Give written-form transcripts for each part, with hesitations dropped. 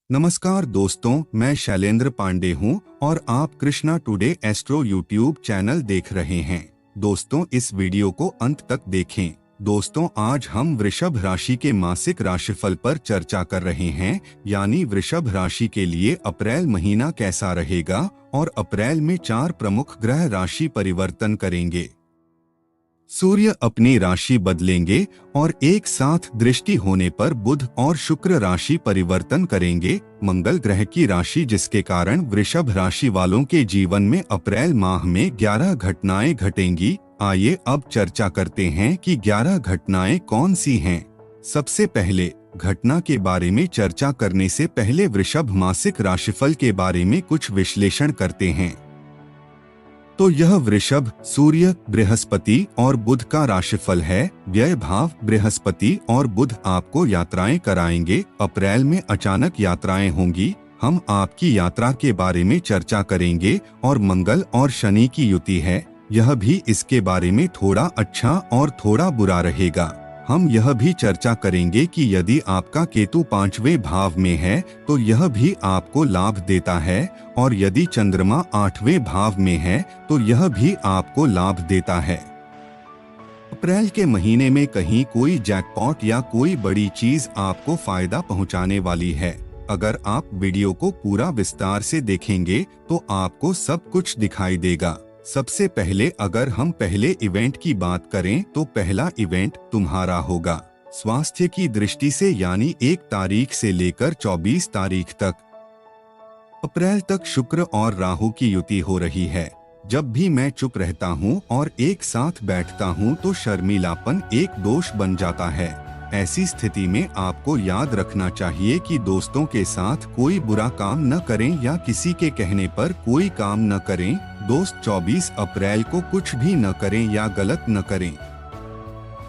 नमस्कार दोस्तों, मैं शैलेंद्र पांडे हूं और आप Krishna today astro YouTube channel देख रहे हैं। दोस्तों, इस वीडियो को अंत तक देखें। दोस्तों, आज हम वृषभ राशि के मासिक राशिफल पर चर्चा कर रहे हैं, यानी वृषभ राशि के लिए अप्रैल महीना कैसा रहेगा और अप्रैल में 4 प्रमुख ग्रह राशि परिवर्तन करेंगे। सूर्य अपनी राशि बदलेंगे और एक साथ दृष्टि होने पर बुध और शुक्र राशि परिवर्तन करेंगे। मंगल ग्रह की राशि, जिसके कारण वृषभ राशि वालों के जीवन में अप्रैल माह में 11 घटनाएं घटेंगी। आइए अब चर्चा करते हैं कि 11 घटनाएं कौन सी हैं। सबसे पहले घटना के बारे में चर्चा करने से पहले वृषभ मासिक राशिफल के बारे में कुछ विश्लेषण करते हैं। तो यह वृषभ, सूर्य, बृहस्पति और बुध का राशिफल है। व्यय भाव बृहस्पति और बुध आपको यात्राएं कराएंगे। अप्रैल में अचानक यात्राएं होंगी। हम आपकी यात्रा के बारे में चर्चा करेंगे। और मंगल और शनि की युति है, यह भी इसके बारे में थोड़ा अच्छा और थोड़ा बुरा रहेगा। हम यह भी चर्चा करेंगे कि यदि आपका केतु 5वें भाव में है तो यह भी आपको लाभ देता है, और यदि चंद्रमा 8वें भाव में है तो यह भी आपको लाभ देता है। अप्रैल के महीने में कहीं कोई जैकपॉट या कोई बड़ी चीज आपको फायदा पहुंचाने वाली है। अगर आप वीडियो को पूरा विस्तार से देखेंगे तो आपको सब कुछ दिखाई देगा। सबसे पहले अगर हम पहले इवेंट की बात करें तो पहला इवेंट तुम्हारा होगा स्वास्थ्य की दृष्टि से, यानी 1 तारीख से लेकर 24 तारीख तक। अप्रैल तक शुक्र और राहु की युति हो रही है। जब भी मैं चुप रहता हूँ और एक साथ बैठता हूँ तो शर्मीलापन एक दोष बन जाता है। ऐसी स्थिति में आपको याद रखना चाहिए कि दोस्तों के साथ कोई बुरा काम न करें या किसी के कहने पर कोई काम न करें। दोस्त 24 अप्रैल को कुछ भी न करें या गलत न करें,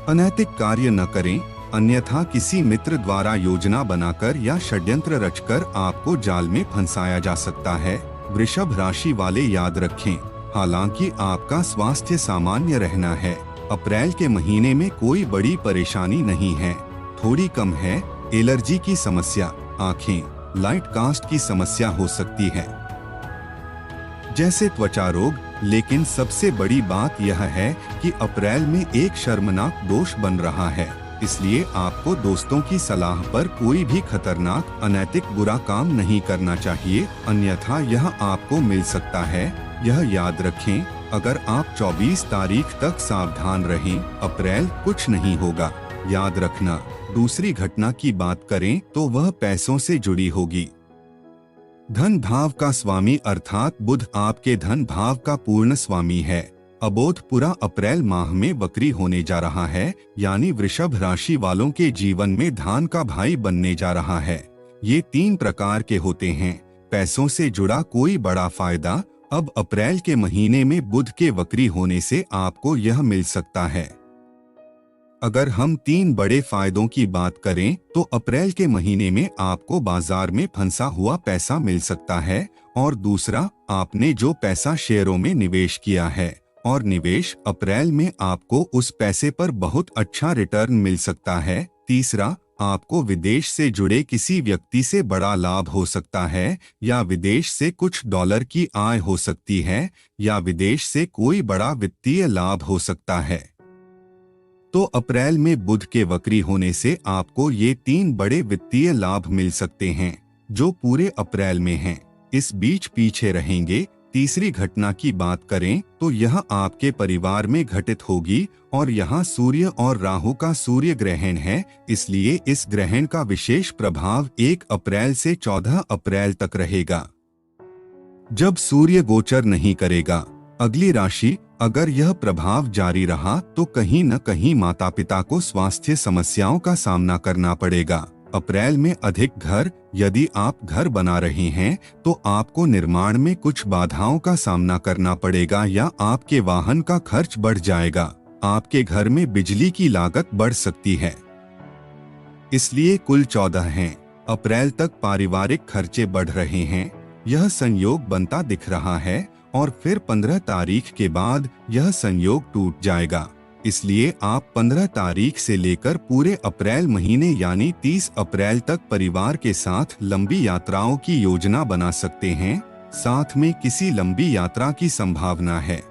अनैतिक कार्य न करें, अन्यथा किसी मित्र द्वारा योजना बनाकर या षड्यंत्र रचकर आपको जाल में फंसाया जा सकता है। वृषभ राशि वाले याद रखें, हालांकि आपका स्वास्थ्य सामान्य रहना है। अप्रैल के महीने में कोई बड़ी परेशानी नहीं है, थोड़ी कम है। एलर्जी की समस्या, आंखें, लाइट कास्ट की समस्या हो सकती है, जैसे त्वचा रोग। लेकिन सबसे बड़ी बात यह है कि अप्रैल में एक शर्मनाक दोष बन रहा है, इसलिए आपको दोस्तों की सलाह पर कोई भी खतरनाक, अनैतिक बुरा काम नहीं करना चाहिए, अन्यथा यह आपको मिल सकता है। यह याद रखें, अगर आप 24 तारीख तक सावधान रहें, अप्रैल कुछ नहीं होगा। याद रखना। दूसरी घटना की बात करें तो वह पैसों से जुड़ी होगी। धन भाव का स्वामी अर्थात बुध आपके धन भाव का पूर्ण स्वामी है। अबोध पूरा अप्रैल माह में वक्री होने जा रहा है, यानी वृषभ राशि वालों के जीवन में धान का भाई बनने जा रहा है। ये 3 प्रकार के होते हैं। पैसों से जुड़ा कोई बड़ा फायदा अब अप्रैल के महीने में बुध के वक्री होने से आपको यह मिल सकता है। अगर हम 3 बड़े फायदों की बात करें तो अप्रैल के महीने में आपको बाजार में फंसा हुआ पैसा मिल सकता है, और दूसरा, आपने जो पैसा शेयरों में निवेश किया है और निवेश अप्रैल में आपको उस पैसे पर बहुत अच्छा रिटर्न मिल सकता है। तीसरा, आपको विदेश से जुड़े किसी व्यक्ति से बड़ा लाभ हो सकता है, या विदेश से कुछ डॉलर की आय हो सकती है, या विदेश से कोई बड़ा वित्तीय लाभ हो सकता है। तो अप्रैल में बुध के वक्री होने से आपको ये 3 बड़े वित्तीय लाभ मिल सकते हैं, जो पूरे अप्रैल में हैं। इस बीच पीछे रहेंगे। तीसरी घटना की बात करें तो यह आपके परिवार में घटित होगी, और यहाँ सूर्य और राहु का सूर्य ग्रहण है, इसलिए इस ग्रहण का विशेष प्रभाव 1 अप्रैल से 14 अप्रैल तक रहेगा, जब सूर्य गोचर नहीं करेगा। अगली राशि, अगर यह प्रभाव जारी रहा तो कहीं न कहीं माता पिता को स्वास्थ्य समस्याओं का सामना करना पड़ेगा। अप्रैल में अधिक घर, यदि आप घर बना रहे हैं तो आपको निर्माण में कुछ बाधाओं का सामना करना पड़ेगा, या आपके वाहन का खर्च बढ़ जाएगा। आपके घर में बिजली की लागत बढ़ सकती है। इसलिए कुल 14 हैं। अप्रैल तक पारिवारिक खर्चे बढ़ रहे हैं, यह संयोग बनता दिख रहा है, और फिर 15 तारीख के बाद यह संयोग टूट जाएगा। इसलिए आप 15 तारीख से लेकर पूरे अप्रैल महीने यानी 30 अप्रैल तक परिवार के साथ लंबी यात्राओं की योजना बना सकते हैं। साथ में किसी लंबी यात्रा की संभावना है।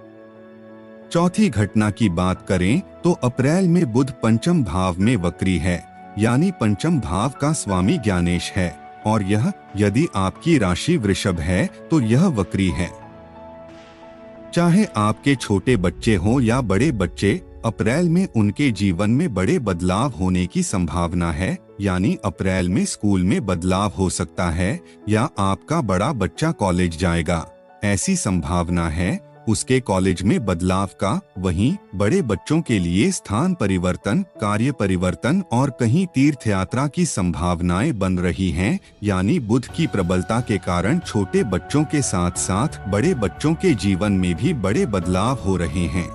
चौथी घटना की बात करें तो अप्रैल में बुध पंचम भाव में वक्री है, यानी पंचम भाव का स्वामी ज्ञानेश है, और यह यदि आपकी राशि वृषभ है तो यह वक्री है। चाहे आपके छोटे बच्चे हों या बड़े बच्चे, अप्रैल में उनके जीवन में बड़े बदलाव होने की संभावना है, यानी अप्रैल में स्कूल में बदलाव हो सकता है या आपका बड़ा बच्चा कॉलेज जाएगा, ऐसी संभावना है उसके कॉलेज में बदलाव का। वहीं बड़े बच्चों के लिए स्थान परिवर्तन, कार्य परिवर्तन और कहीं तीर्थ यात्रा की संभावनाएं बन रही हैं, यानी बुध की प्रबलता के कारण छोटे बच्चों के साथ साथ बड़े बच्चों के जीवन में भी बड़े बदलाव हो रहे हैं।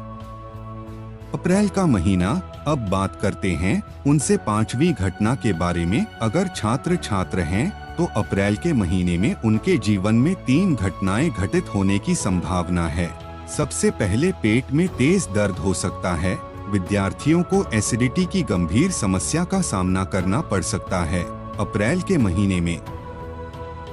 अप्रैल का महीना, अब बात करते हैं उनसे 5वीं घटना के बारे में। अगर छात्र हैं तो अप्रैल के महीने में उनके जीवन में 3 घटनाएं घटित होने की संभावना है। सबसे पहले पेट में तेज दर्द हो सकता है। विद्यार्थियों को एसिडिटी की गंभीर समस्या का सामना करना पड़ सकता है। अप्रैल के महीने में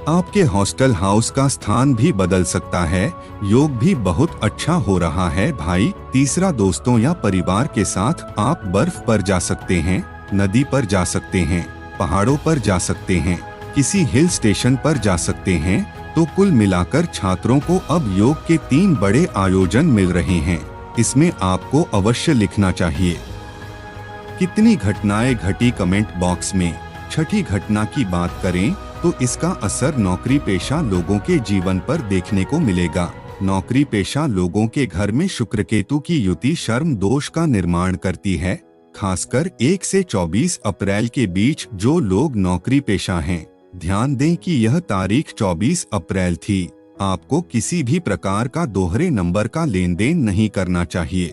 आपके हॉस्टल हाउस का स्थान भी बदल सकता है। योग भी बहुत अच्छा हो रहा है भाई। तीसरा, दोस्तों या परिवार के साथ आप बर्फ पर जा सकते हैं, नदी पर जा सकते हैं, पहाड़ों पर जा सकते हैं, किसी हिल स्टेशन पर जा सकते हैं। तो कुल मिलाकर छात्रों को अब योग के 3 बड़े आयोजन मिल रहे हैं। इसमें आपको अवश्य लिखना चाहिए कितनी घटनाएं घटी कमेंट बॉक्स में। छठी घटना की बात करें तो इसका असर नौकरी पेशा लोगों के जीवन पर देखने को मिलेगा। नौकरी पेशा लोगों के घर में शुक्र केतु की युति शर्म दोष का निर्माण करती है। खासकर 1 से 24 अप्रैल के बीच जो लोग नौकरी पेशा हैं, ध्यान दें कि यह तारीख 24 अप्रैल थी। आपको किसी भी प्रकार का दोहरे नंबर का लेन देन नहीं करना चाहिए,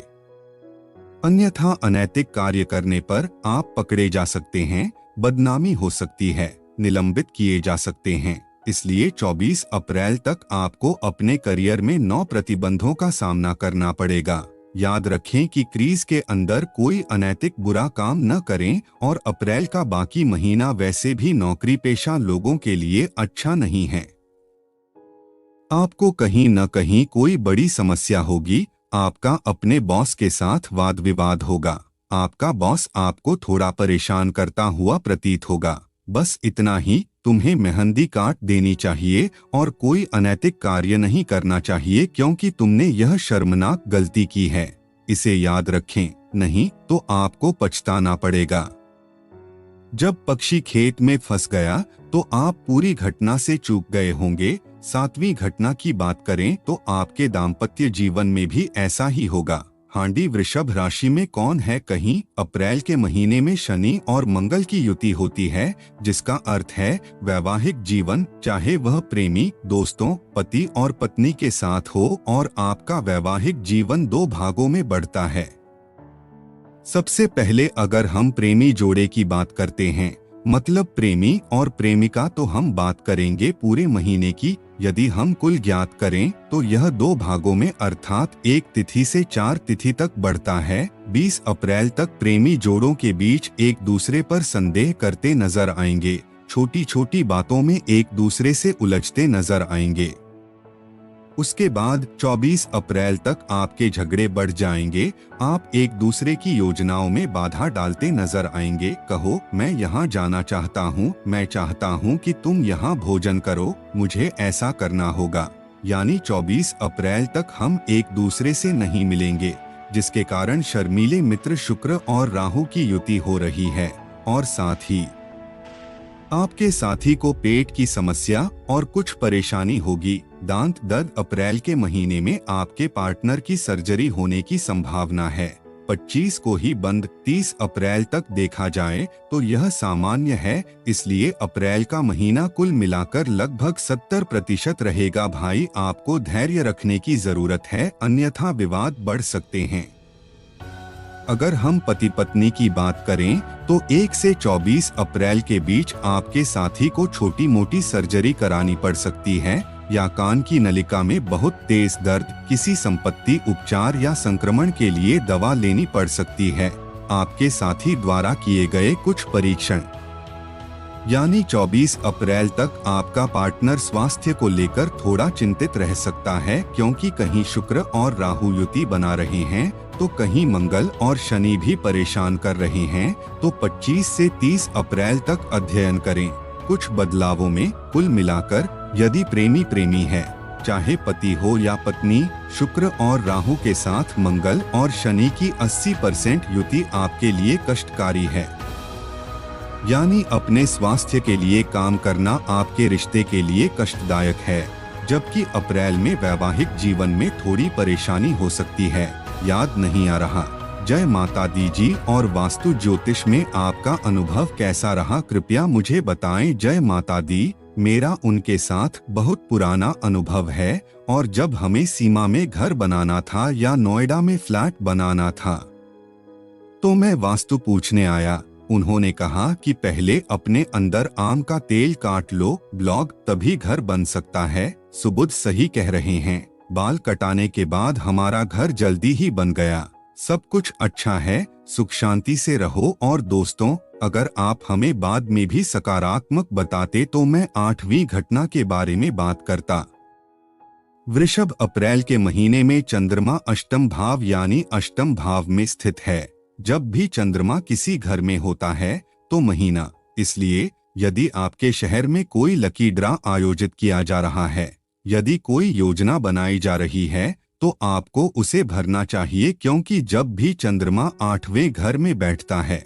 अन्यथा अनैतिक कार्य करने पर आप पकड़े जा सकते हैं, बदनामी हो सकती है, निलंबित किए जा सकते हैं। इसलिए 24 अप्रैल तक आपको अपने करियर में 9 प्रतिबंधों का सामना करना पड़ेगा। याद रखें कि क्रीज के अंदर कोई अनैतिक बुरा काम न करें और अप्रैल का बाकी महीना वैसे भी नौकरी पेशा लोगों के लिए अच्छा नहीं है। आपको कहीं न कहीं कोई बड़ी समस्या होगी। आपका अपने बॉस के साथ वाद विवाद होगा। आपका बॉस आपको थोड़ा परेशान करता हुआ प्रतीत होगा। बस इतना ही, तुम्हें मेहंदी काट देनी चाहिए और कोई अनैतिक कार्य नहीं करना चाहिए, क्योंकि तुमने यह शर्मनाक गलती की है। इसे याद रखें, नहीं तो आपको पछताना पड़ेगा। जब पक्षी खेत में फंस गया तो आप पूरी घटना से चूक गए होंगे। 7वीं घटना की बात करें तो आपके दाम्पत्य जीवन में भी ऐसा ही होगा। हांडी वृषभ राशि में कौन है? कहीं अप्रैल के महीने में शनि और मंगल की युति होती है, जिसका अर्थ है वैवाहिक जीवन, चाहे वह प्रेमी, दोस्तों, पति और पत्नी के साथ हो, और आपका वैवाहिक जीवन 2 भागों में बढ़ता है। सबसे पहले अगर हम प्रेमी जोड़े की बात करते हैं, मतलब प्रेमी और प्रेमिका, तो हम बात करेंगे पूरे महीने की। यदि हम कुल ज्ञात करें तो यह 2 भागों में अर्थात 1 तिथि से 4 तिथि तक बढ़ता है। 20 अप्रैल तक प्रेमी जोड़ों के बीच एक दूसरे पर संदेह करते नजर आएंगे, छोटी छोटी बातों में एक दूसरे से उलझते नजर आएंगे। उसके बाद 24 अप्रैल तक आपके झगड़े बढ़ जाएंगे। आप एक दूसरे की योजनाओं में बाधा डालते नजर आएंगे। कहो, मैं यहाँ जाना चाहता हूँ, मैं चाहता हूँ कि तुम यहाँ भोजन करो, मुझे ऐसा करना होगा। यानी 24 अप्रैल तक हम एक दूसरे से नहीं मिलेंगे, जिसके कारण शर्मीले मित्र शुक्र और राहु की युति हो रही है। और साथ ही आपके साथी को पेट की समस्या और कुछ परेशानी होगी। दांत दर्द, अप्रैल के महीने में आपके पार्टनर की सर्जरी होने की संभावना है। 25 को ही बंद 30 अप्रैल तक देखा जाए तो यह सामान्य है। इसलिए अप्रैल का महीना कुल मिलाकर लगभग 70% रहेगा। भाई, आपको धैर्य रखने की जरूरत है, अन्यथा विवाद बढ़ सकते हैं। अगर हम पति पत्नी की बात करें तो 1 से 24 अप्रैल के बीच आपके साथी को छोटी मोटी सर्जरी करानी पड़ सकती है। या कान की नलिका में बहुत तेज दर्द, किसी संपत्ति उपचार या संक्रमण के लिए दवा लेनी पड़ सकती है। आपके साथी द्वारा किए गए कुछ परीक्षण, यानी 24 अप्रैल तक आपका पार्टनर स्वास्थ्य को लेकर थोड़ा चिंतित रह सकता है, क्योंकि कहीं शुक्र और राहु युति बना रहे हैं तो कहीं मंगल और शनि भी परेशान कर रहे हैं। तो 25 से 30 अप्रैल तक अध्ययन करें। कुछ बदलावों में कुल मिलाकर यदि प्रेमी है, चाहे पति हो या पत्नी, शुक्र और राहु के साथ मंगल और शनि की 80% युति आपके लिए कष्टकारी है। यानी अपने स्वास्थ्य के लिए काम करना आपके रिश्ते के लिए कष्टदायक है, जबकि अप्रैल में वैवाहिक जीवन में थोड़ी परेशानी हो सकती है। याद नहीं आ रहा। जय माता दी जी। और वास्तु ज्योतिष में आपका अनुभव कैसा रहा, कृपया मुझे बताएं। जय माता दी। मेरा उनके साथ बहुत पुराना अनुभव है, और जब हमें सीमा में घर बनाना था या नोएडा में फ्लैट बनाना था तो मैं वास्तु पूछने आया। उन्होंने कहा कि पहले अपने अंदर आम का तेल काट लो, ब्लॉग, तभी घर बन सकता है। सुबुध सही कह रहे हैं। बाल कटाने के बाद हमारा घर जल्दी ही बन गया। सब कुछ अच्छा है, सुख शांति से रहो। और दोस्तों, अगर आप हमें बाद में भी सकारात्मक बताते तो मैं 8वीं घटना के बारे में बात करता। वृषभ, अप्रैल के महीने में चंद्रमा अष्टम भाव यानी अष्टम भाव में स्थित है। जब भी चंद्रमा किसी घर में होता है तो महीना, इसलिए यदि आपके शहर में कोई लकी ड्रा आयोजित किया जा रहा है, यदि कोई योजना बनाई जा रही है, तो आपको उसे भरना चाहिए, क्योंकि जब भी चंद्रमा 8वें घर में बैठता है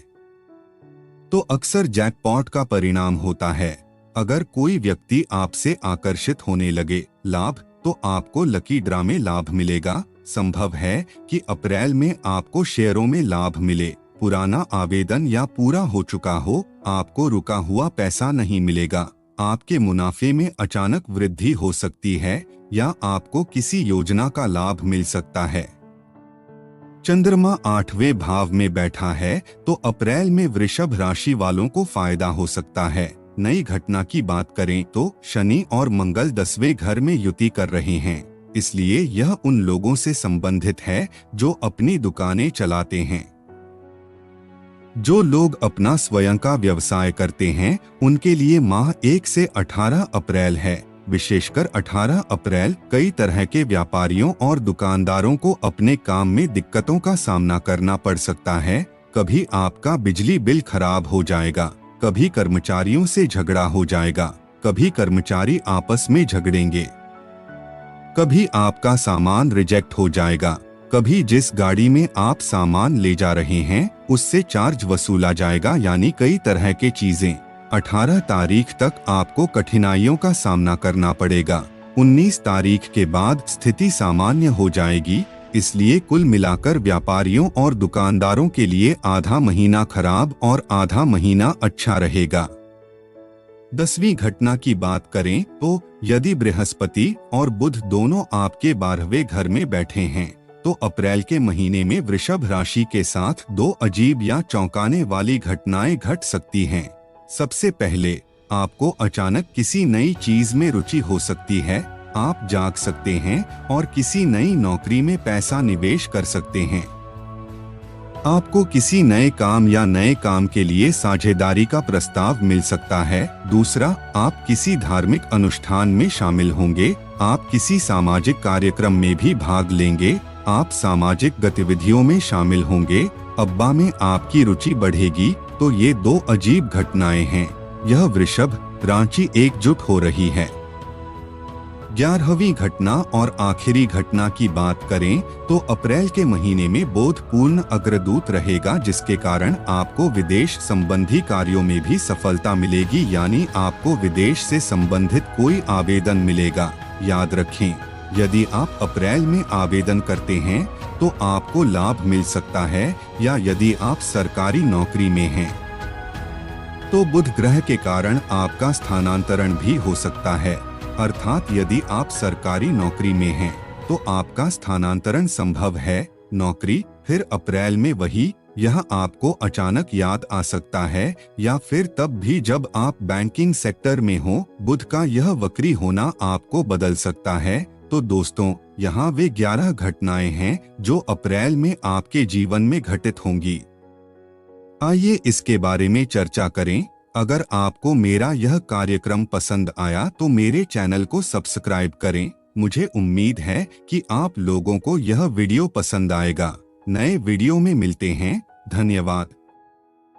तो अक्सर जैकपॉट का परिणाम होता है। अगर कोई व्यक्ति आपसे आकर्षित होने लगे, लाभ, तो आपको लकी ड्रा में लाभ मिलेगा। संभव है कि अप्रैल में आपको शेयरों में लाभ मिले। पुराना आवेदन या पूरा हो चुका हो, आपको रुका हुआ पैसा नहीं मिलेगा। आपके मुनाफे में अचानक वृद्धि हो सकती है, या आपको किसी योजना का लाभ मिल सकता है। चंद्रमा 8वें भाव में बैठा है तो अप्रैल में वृषभ राशि वालों को फायदा हो सकता है। नई घटना की बात करें तो शनि और मंगल 10वें घर में युति कर रहे हैं, इसलिए यह उन लोगों से संबंधित है जो अपनी दुकानें चलाते हैं। जो लोग अपना स्वयं का व्यवसाय करते हैं, उनके लिए माह 1 से 18 अप्रैल है। विशेषकर 18 अप्रैल कई तरह के व्यापारियों और दुकानदारों को अपने काम में दिक्कतों का सामना करना पड़ सकता है। कभी आपका बिजली बिल खराब हो जाएगा, कभी कर्मचारियों से झगड़ा हो जाएगा, कभी कर्मचारी आपस में झगड़ेंगे, कभी आपका सामान रिजेक्ट हो जाएगा, कभी जिस गाड़ी में आप सामान ले जा रहे हैं उससे चार्ज वसूला जाएगा, यानी कई तरह के चीजें। 18 तारीख तक आपको कठिनाइयों का सामना करना पड़ेगा। 19 तारीख के बाद स्थिति सामान्य हो जाएगी, इसलिए कुल मिलाकर व्यापारियों और दुकानदारों के लिए आधा महीना खराब और आधा महीना अच्छा रहेगा। 10वीं घटना की बात करें तो यदि बृहस्पति और बुध दोनों आपके 12वें घर में बैठे हैं तो अप्रैल के महीने में वृषभ राशि के साथ 2 अजीब या चौंकाने वाली घटनाएं घट सकती हैं। सबसे पहले, आपको अचानक किसी नई चीज में रुचि हो सकती है। आप जाग सकते हैं और किसी नई नौकरी में पैसा निवेश कर सकते हैं। आपको किसी नए काम या नए काम के लिए साझेदारी का प्रस्ताव मिल सकता है। दूसरा, आप किसी धार्मिक अनुष्ठान में शामिल होंगे। आप किसी सामाजिक कार्यक्रम में भी भाग लेंगे। आप सामाजिक गतिविधियों में शामिल होंगे। अब्बा में आपकी रुचि बढ़ेगी। तो ये 2 अजीब घटनाएं हैं। यह वृषभ रांची एकजुट हो रही है। 11वीं घटना और आखिरी घटना की बात करें तो अप्रैल के महीने में बोधपूर्ण अग्रदूत रहेगा, जिसके कारण आपको विदेश संबंधी कार्यों में भी सफलता मिलेगी, यानी आपको विदेश से संबंधित कोई आवेदन मिलेगा। याद रखें, यदि आप अप्रैल में आवेदन करते हैं तो आपको लाभ मिल सकता है, या यदि आप सरकारी नौकरी में हैं तो बुध ग्रह के कारण आपका स्थानांतरण भी हो सकता है। अर्थात यदि आप सरकारी नौकरी में हैं तो आपका स्थानांतरण संभव है। नौकरी फिर अप्रैल में वही यह आपको अचानक याद आ सकता है या फिर तब भी जब आप बैंकिंग सेक्टर में हो। बुध का यह वक्री होना आपको बदल सकता है। तो दोस्तों, यहाँ वे 11 घटनाएं हैं जो अप्रैल में आपके जीवन में घटित होंगी। आइए इसके बारे में चर्चा करें। अगर आपको मेरा यह कार्यक्रम पसंद आया तो मेरे चैनल को सब्सक्राइब करें। मुझे उम्मीद है कि आप लोगों को यह वीडियो पसंद आएगा। नए वीडियो में मिलते हैं। धन्यवाद।